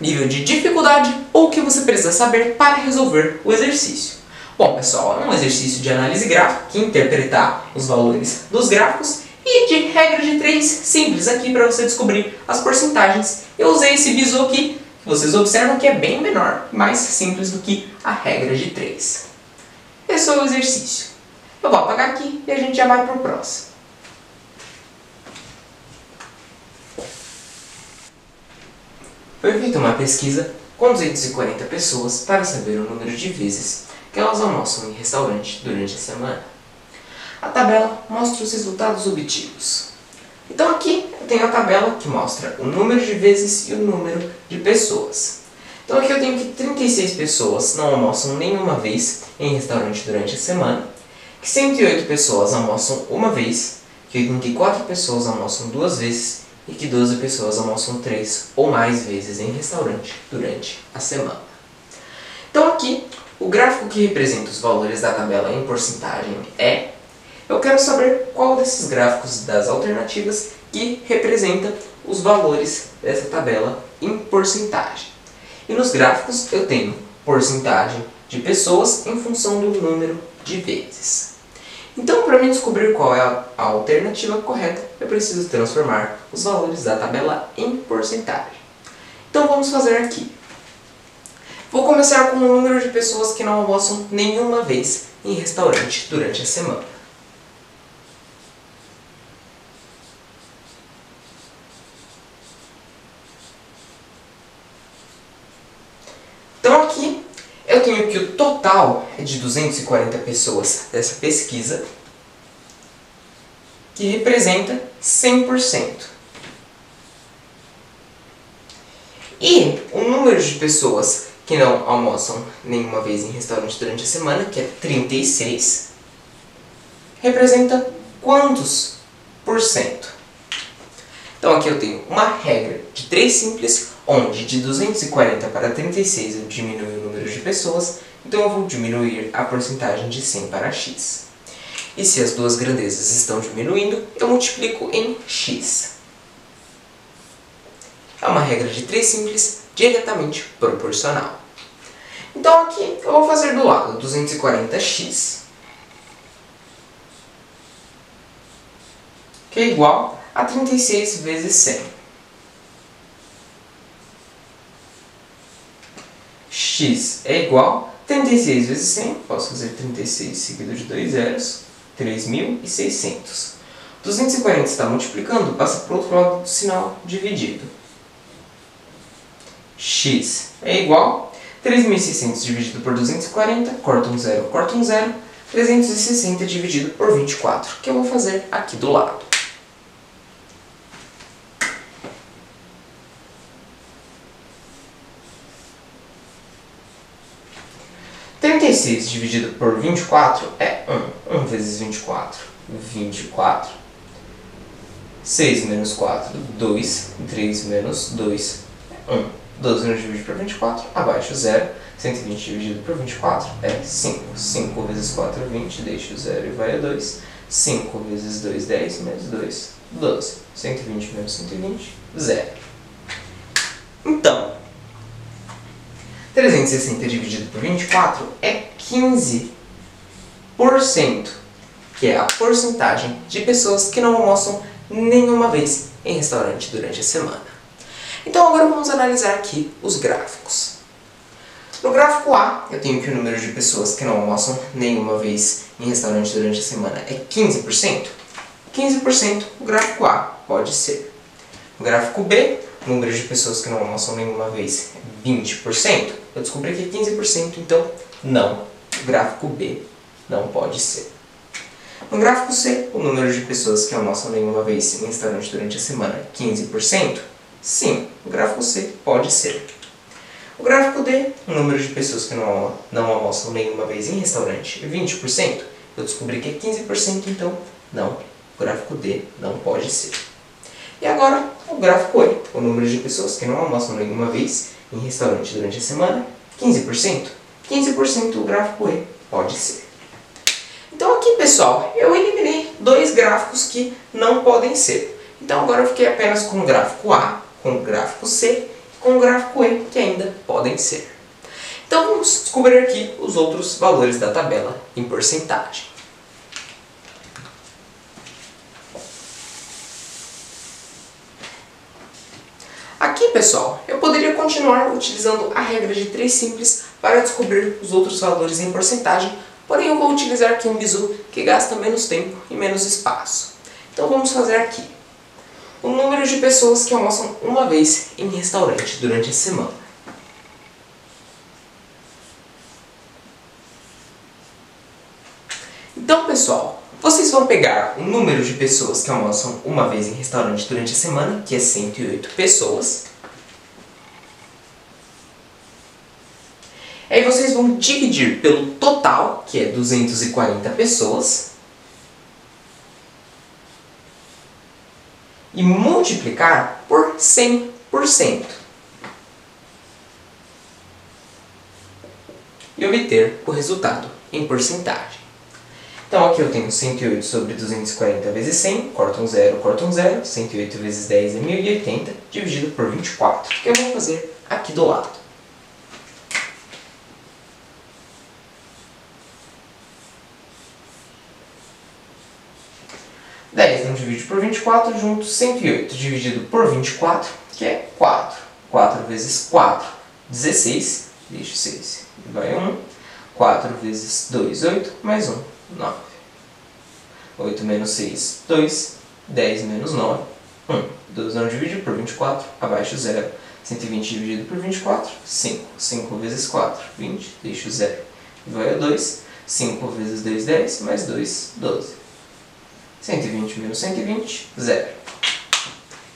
Nível de dificuldade ou o que você precisa saber para resolver o exercício. Bom, pessoal, é um exercício de análise gráfica que interpretar os valores dos gráficos e de regra de 3 simples aqui para você descobrir as porcentagens. Eu usei esse bizu aqui, que vocês observam que é bem menor, mais simples do que a regra de 3. Esse foi o exercício. Eu vou apagar aqui e a gente já vai para o próximo. Foi feita uma pesquisa com 240 pessoas para saber o número de vezes que elas almoçam em restaurante durante a semana. A tabela mostra os resultados obtidos. Então aqui eu tenho a tabela que mostra o número de vezes e o número de pessoas. Então aqui eu tenho que 36 pessoas não almoçam nenhuma vez em restaurante durante a semana, que 108 pessoas almoçam uma vez, que 84 pessoas almoçam 2 vezes e que 12 pessoas almoçam 3 ou mais vezes em restaurante durante a semana. Então aqui, o gráfico que representa os valores da tabela em porcentagem é... Eu quero saber qual desses gráficos das alternativas que representa os valores dessa tabela em porcentagem. E nos gráficos eu tenho porcentagem de pessoas em função do número de vezes. Então, para mim descobrir qual é a alternativa correta, eu preciso transformar os valores da tabela em porcentagem. Então vamos fazer aqui. Vou começar com o número de pessoas que não almoçam nenhuma vez em restaurante durante a semana. Então aqui eu tenho que o total é de 240 pessoas dessa pesquisa, que representa 100%. E o número de pessoas que não almoçam nenhuma vez em restaurante durante a semana, que é 36, representa quantos por cento? Então aqui eu tenho uma regra de 3 simples, onde de 240 para 36 eu diminuo o número de pessoas, então eu vou diminuir a porcentagem de 100 para x. E se as duas grandezas estão diminuindo, eu multiplico em x. É uma regra de 3 simples, diretamente proporcional. Então aqui eu vou fazer do lado 240x, que é igual a 36 vezes 100. X é igual a 36 vezes 100, posso fazer 36 seguido de 2 zeros, 3.600. 240 está multiplicando, passa para o outro lado do sinal dividido. X é igual a 3.600 dividido por 240, corta um zero, 360 dividido por 24, que eu vou fazer aqui do lado. E 36 dividido por 24 é 1. 1 vezes 24, 24. 6 menos 4, 2. 3 menos 2, 1. 12 não divide por 24, abaixo 0. 120 dividido por 24 é 5. 5 vezes 4 é 20, deixa o 0 e vai a 2. 5 vezes 2, 10, menos 2, 12. 120 menos 120, 0. Então, 360 dividido por 24 é 15%, que é a porcentagem de pessoas que não almoçam nenhuma vez em restaurante durante a semana. Então agora vamos analisar aqui os gráficos. No gráfico A, eu tenho que o número de pessoas que não almoçam nenhuma vez em restaurante durante a semana é 15%. 15% o gráfico A pode ser. No gráfico B, o número de pessoas que não almoçam nenhuma vez é 20%. Eu descobri que é 15%, então não. O gráfico B não pode ser. No gráfico C, o número de pessoas que almoçam nenhuma vez em restaurante durante a semana é 15%. Sim, o gráfico C pode ser. O gráfico D, o número de pessoas que não almoçam nenhuma vez em restaurante é 20%. Eu descobri que é 15%, então não. O gráfico D não pode ser. E agora, o gráfico E, o número de pessoas que não almoçam nenhuma vez em restaurante durante a semana, 15%. 15% o gráfico E pode ser. Então aqui, pessoal, eu eliminei dois gráficos que não podem ser. Então agora eu fiquei apenas com o gráfico A, com o gráfico C e com o gráfico E, que ainda podem ser. Então vamos descobrir aqui os outros valores da tabela em porcentagem. Aqui, pessoal, eu poderia continuar utilizando a regra de 3 simples para descobrir os outros valores em porcentagem, porém eu vou utilizar aqui um bizu que gasta menos tempo e menos espaço. Então vamos fazer aqui o número de pessoas que almoçam uma vez em restaurante durante a semana. Então, pessoal, vocês vão pegar o número de pessoas que almoçam uma vez em restaurante durante a semana, que é 108 pessoas. Aí vocês vão dividir pelo total, que é 240 pessoas. E multiplicar por 100%. E obter o resultado em porcentagem. Então aqui eu tenho 108 sobre 240 vezes 100, corta um 0, 108 vezes 10 é 1080, dividido por 24, que eu vou fazer aqui do lado. Não divide por 24, junto 108 dividido por 24, que é 4. 4 vezes 4, 16, deixa 6, vai 1. 4 vezes 2, 8, mais 1, 9. 8 menos 6, 2. 10 menos 9, 1. 12 não divide por 24, abaixo 0. 120 dividido por 24, 5. 5 vezes 4, 20, deixa o 0. Vai a 2. 5 vezes 2, 10, mais 2, 12. 120 menos 120, 0.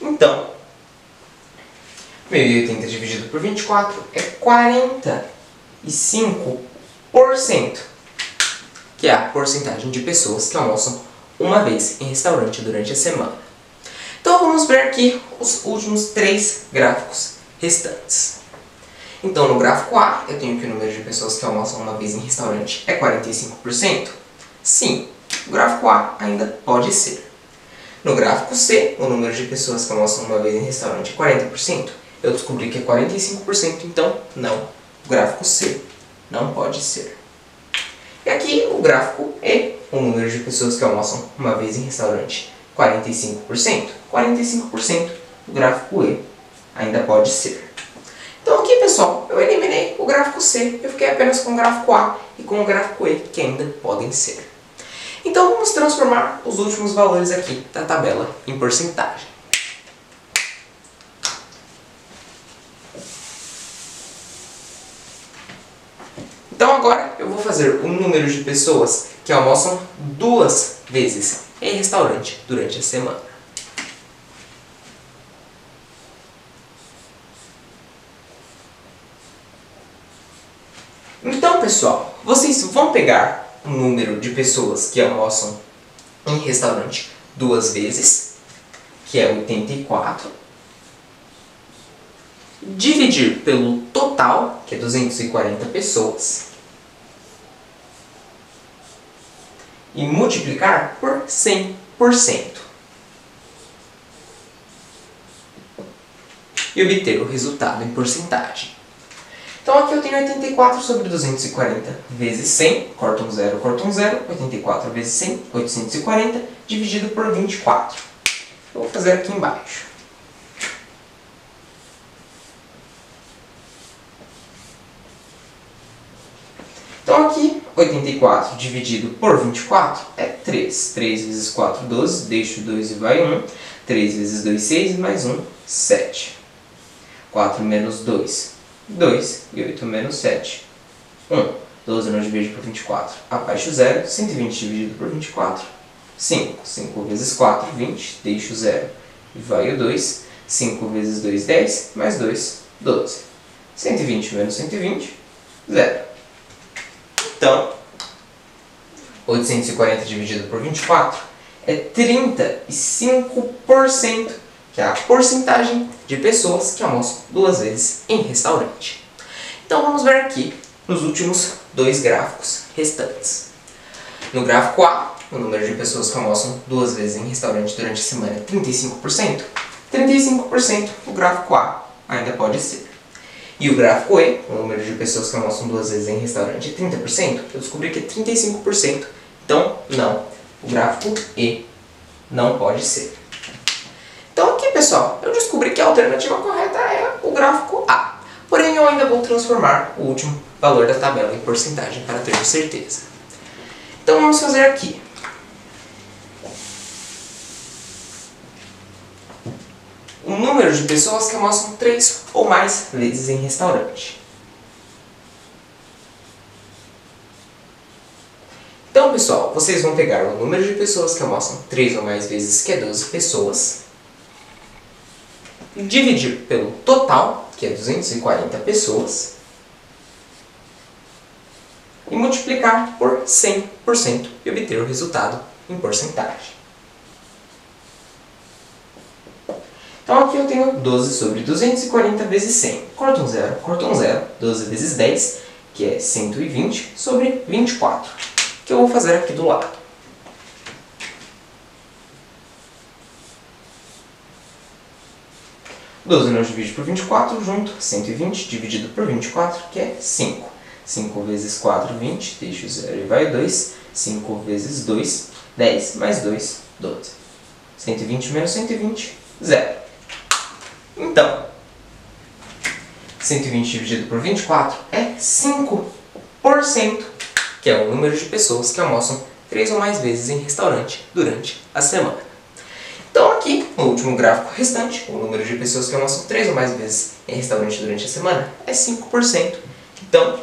Então, 1080 dividido por 24 é 45%, que é a porcentagem de pessoas que almoçam uma vez em restaurante durante a semana. Então vamos ver aqui os últimos 3 gráficos restantes. Então no gráfico A, eu tenho que o número de pessoas que almoçam uma vez em restaurante é 45%. Sim, o gráfico A ainda pode ser. No gráfico C, o número de pessoas que almoçam uma vez em restaurante é 40%. Eu descobri que é 45%, então não. O gráfico C não pode ser. E aqui o gráfico E, o número de pessoas que almoçam uma vez em restaurante, 45%. 45%, o gráfico E ainda pode ser. Então aqui, pessoal, eu eliminei o gráfico C, eu fiquei apenas com o gráfico A e com o gráfico E, que ainda podem ser. Então vamos transformar os últimos valores aqui da tabela em porcentagem. Então agora eu vou fazer o número de pessoas que almoçam 2 vezes em restaurante durante a semana. Então, pessoal, vocês vão pegar o número de pessoas que almoçam em restaurante 2 vezes, que é 84, dividir pelo total, que é 240 pessoas, e multiplicar por 100%. E obter o resultado em porcentagem. Então aqui eu tenho 84 sobre 240 vezes 100, corta um 0, 84 vezes 100, 840, dividido por 24. Eu vou fazer aqui embaixo. Então aqui, 84 dividido por 24 é 3. 3 vezes 4, 12, deixo 2 e vai 1. 3 vezes 2, 6, mais 1, 7. 4 menos 2, 2. E 8 menos 7, 1. 12 não divide por 24, abaixo 0. 120 dividido por 24, 5. 5 vezes 4, 20. Deixo 0 e vai o 2. 5 vezes 2, 10. Mais 2, 12. 120 menos 120, 0. Então, 840 dividido por 24 é 35%, que é a porcentagem de pessoas que almoçam 2 vezes em restaurante. Então vamos ver aqui nos últimos 2 gráficos restantes. No gráfico A, o número de pessoas que almoçam 2 vezes em restaurante durante a semana é 35%. 35% o gráfico A ainda pode ser. E o gráfico E, o número de pessoas que almoçam 2 vezes em restaurante é 30%. Eu descobri que é 35%. Então, não. O gráfico E não pode ser. Então aqui, pessoal, eu descobri que a alternativa correta é o gráfico A. Porém, eu ainda vou transformar o último valor da tabela em porcentagem para ter certeza. Então vamos fazer aqui. O número de pessoas que almoçam 3 ou mais vezes em restaurante. Então, pessoal, vocês vão pegar o número de pessoas que almoçam 3 ou mais vezes, que é 12 pessoas, dividir pelo total, que é 240 pessoas, e multiplicar por 100% e obter o resultado em porcentagem. Então aqui eu tenho 12 sobre 240 vezes 100. Corta um 0, 12 vezes 10, que é 120, sobre 24, que eu vou fazer aqui do lado. Doze não divide por 24, junto, 120 dividido por 24, que é 5. 5 vezes 4, 20, deixo 0 e vai 2. 5 vezes 2, 10, mais 2, 12. 120 menos 120, 0. Então, 120 dividido por 24 é 5%, que é o número de pessoas que almoçam 3 ou mais vezes em restaurante durante a semana. Então aqui, no último gráfico restante, o número de pessoas que almoçam 3 ou mais vezes em restaurante durante a semana é 5%. Então,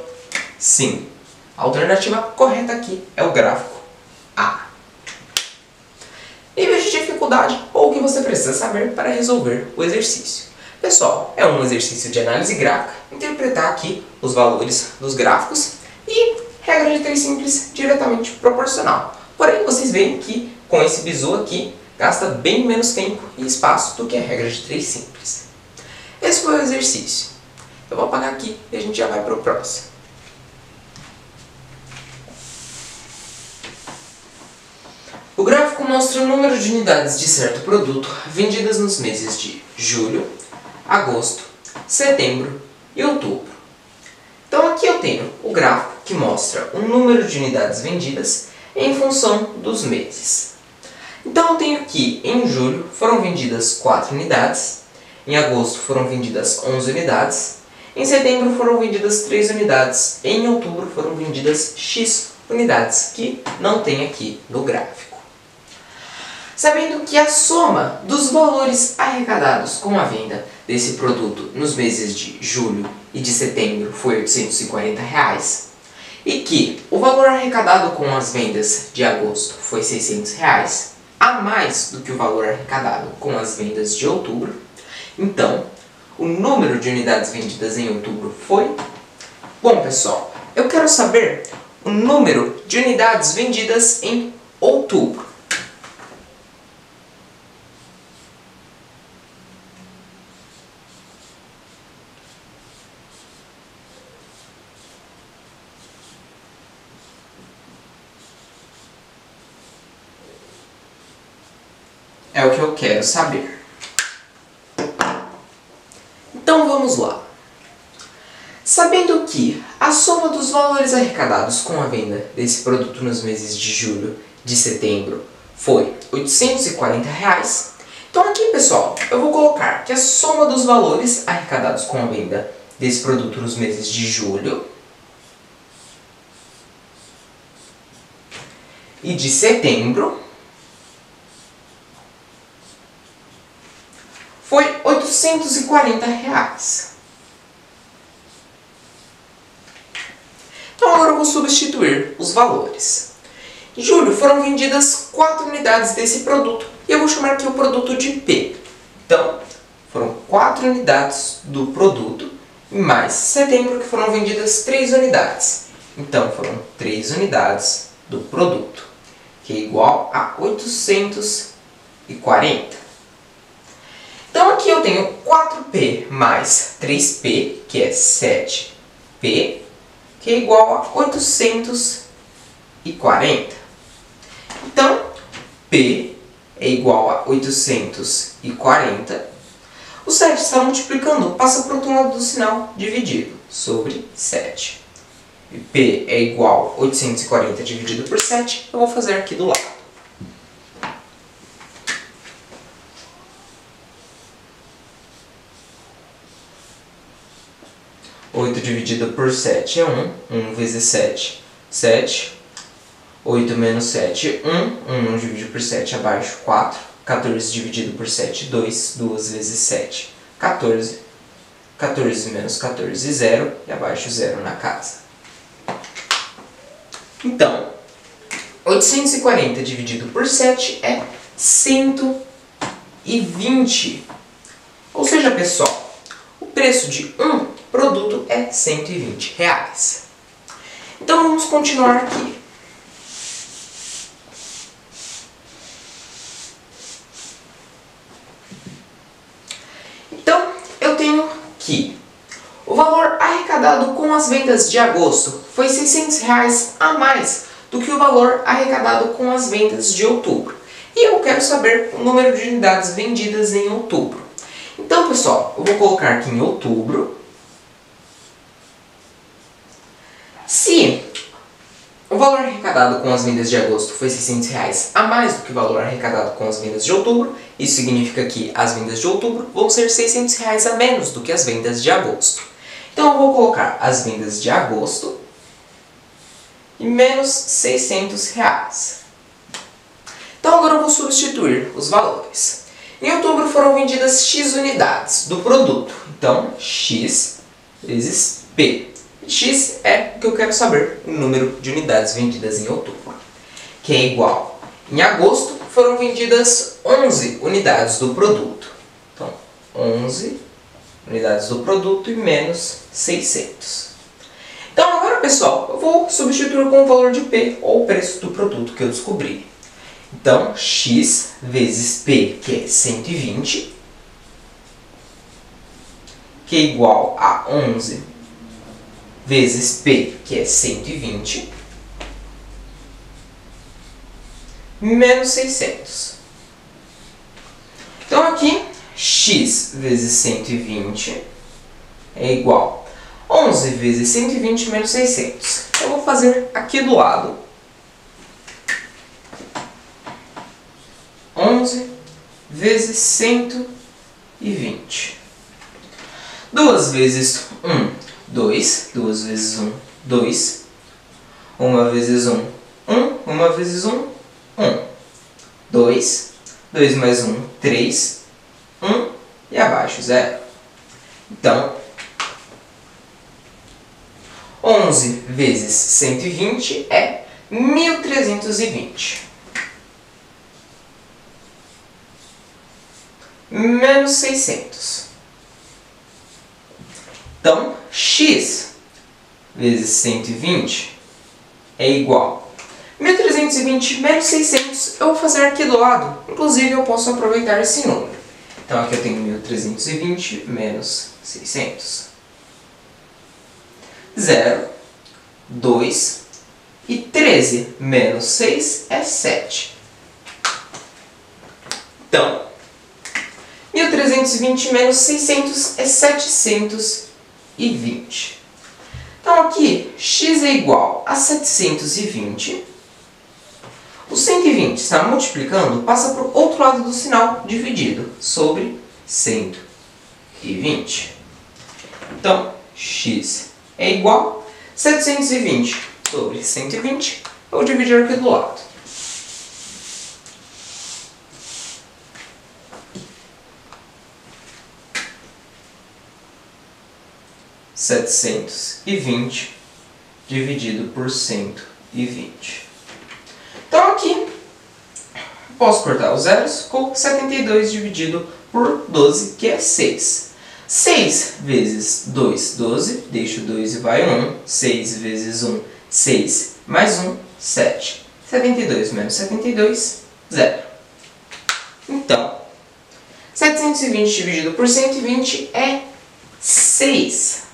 sim, a alternativa correta aqui é o gráfico A. Nível de dificuldade ou o que você precisa saber para resolver o exercício. Pessoal, é um exercício de análise gráfica, interpretar aqui os valores dos gráficos e regra de 3 simples diretamente proporcional. Porém, vocês veem que com esse bizu aqui, gasta bem menos tempo e espaço do que a regra de 3 simples. Esse foi o exercício. Eu vou apagar aqui e a gente já vai para o próximo. O gráfico mostra o número de unidades de certo produto vendidas nos meses de julho, agosto, setembro e outubro. Então aqui eu tenho o gráfico que mostra o número de unidades vendidas em função dos meses. Então eu tenho que em julho foram vendidas 4 unidades, em agosto foram vendidas 11 unidades, em setembro foram vendidas 3 unidades, e em outubro foram vendidas X unidades, que não tem aqui no gráfico. Sabendo que a soma dos valores arrecadados com a venda desse produto nos meses de julho e de setembro foi R$ 840, e que o valor arrecadado com as vendas de agosto foi R$ 600, a mais do que o valor arrecadado com as vendas de outubro, então o número de unidades vendidas em outubro foi... Bom, pessoal, eu quero saber o número de unidades vendidas em outubro. é o que eu quero saber. Então vamos lá. Sabendo que a soma dos valores arrecadados com a venda desse produto nos meses de julho e de setembro foi R$ 840, então aqui, pessoal, eu vou colocar que a soma dos valores arrecadados com a venda desse produto nos meses de julho e de setembro foi R$ 840. Então agora eu vou substituir os valores. Em julho foram vendidas 4 unidades desse produto e eu vou chamar aqui o produto de P. Então, foram 4 unidades do produto e mais setembro que foram vendidas 3 unidades. Então, foram 3 unidades do produto, que é igual a 840. Então, aqui eu tenho 4P mais 3P, que é 7P, que é igual a 840. Então, P é igual a 840. O 7 está multiplicando, passa para o outro lado do sinal, dividido, sobre 7. E P é igual a 840 dividido por 7, eu vou fazer aqui do lado. 8 dividido por 7 é 1. 1 vezes 7, 7. 8 menos 7, 1. 1 não divide por 7, abaixo, 4. 14 dividido por 7, 2. 2 vezes 7, 14. 14 menos 14, 0. E abaixo, 0 na casa. Então, 840 dividido por 7 é 120. Ou seja, pessoal, o preço de um produto é R$ 120. Então, vamos continuar aqui. Então, eu tenho que o valor arrecadado com as vendas de agosto foi R$ 600 a mais do que o valor arrecadado com as vendas de outubro. E eu quero saber o número de unidades vendidas em outubro. Então, pessoal, eu vou colocar aqui em outubro. Se o valor arrecadado com as vendas de agosto foi R$ 600 a mais do que o valor arrecadado com as vendas de outubro, isso significa que as vendas de outubro vão ser R$ 600 a menos do que as vendas de agosto. Então, eu vou colocar as vendas de agosto e menos R$ 600. Então, agora eu vou substituir os valores. Em outubro foram vendidas X unidades do produto. Então, X vezes P. X é o que eu quero saber, o número de unidades vendidas em outubro, que é igual. Em agosto foram vendidas 11 unidades do produto. Então, 11 unidades do produto e menos 600. Então, agora, pessoal, eu vou substituir com o valor de P, ou o preço do produto que eu descobri. Então, X vezes P, que é 120, que é igual a 11 vezes P, que é 120, menos 600. Então, aqui, X vezes 120 é igual a 11 vezes 120 menos 600. Eu vou fazer aqui do lado. 11 vezes 120. 2 vezes 1, 2. 2 vezes 1, 2. 1 vezes 1, 1. 1 vezes 1, 1. 2. 2 mais 1, 3. 1. E abaixo, 0. Então, 11 vezes 120 é 1.320. Menos 600. Então, X vezes 120 é igual a 1.320 menos 600. Eu vou fazer aqui do lado. Inclusive, eu posso aproveitar esse número. Então, aqui eu tenho 1.320 menos 600. 0, 2 e 13 menos 6 é 7. Então, 1.320 menos 600 é 720. Então aqui, x é igual a 720. O 120 está multiplicando, passa para o outro lado do sinal, dividido sobre 120. Então, x é igual a 720 sobre 120. Vou dividir aqui do lado. 720 dividido por 120. Então aqui, posso cortar os zeros com 72 dividido por 12, que é 6. 6 vezes 2, 12. Deixo 2 e vai 1. 6 vezes 1, 6. Mais 1, 7. 72 menos 72, 0. Então, 720 dividido por 120 é 6.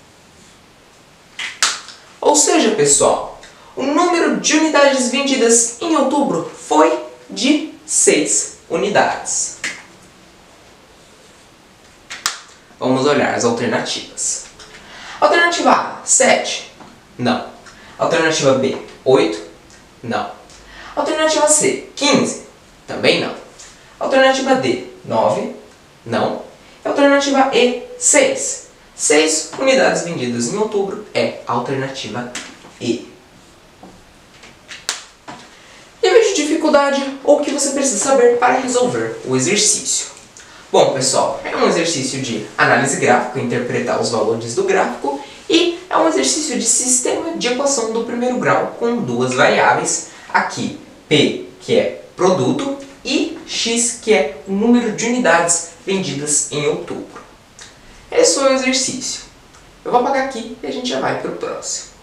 Ou seja, pessoal, o número de unidades vendidas em outubro foi de 6 unidades. Vamos olhar as alternativas. Alternativa A, 7. Não. Alternativa B, 8. Não. Alternativa C, 15. Também não. Alternativa D, 9. Não. Alternativa E, 6. 6 unidades vendidas em outubro é a alternativa E. Nível de dificuldade ou o que você precisa saber para resolver o exercício. Bom, pessoal, é um exercício de análise gráfica, interpretar os valores do gráfico, e é um exercício de sistema de equação do primeiro grau com duas variáveis. Aqui, P, que é produto, e X, que é o número de unidades vendidas em outubro. Esse foi o exercício. Eu vou apagar aqui e a gente já vai para o próximo.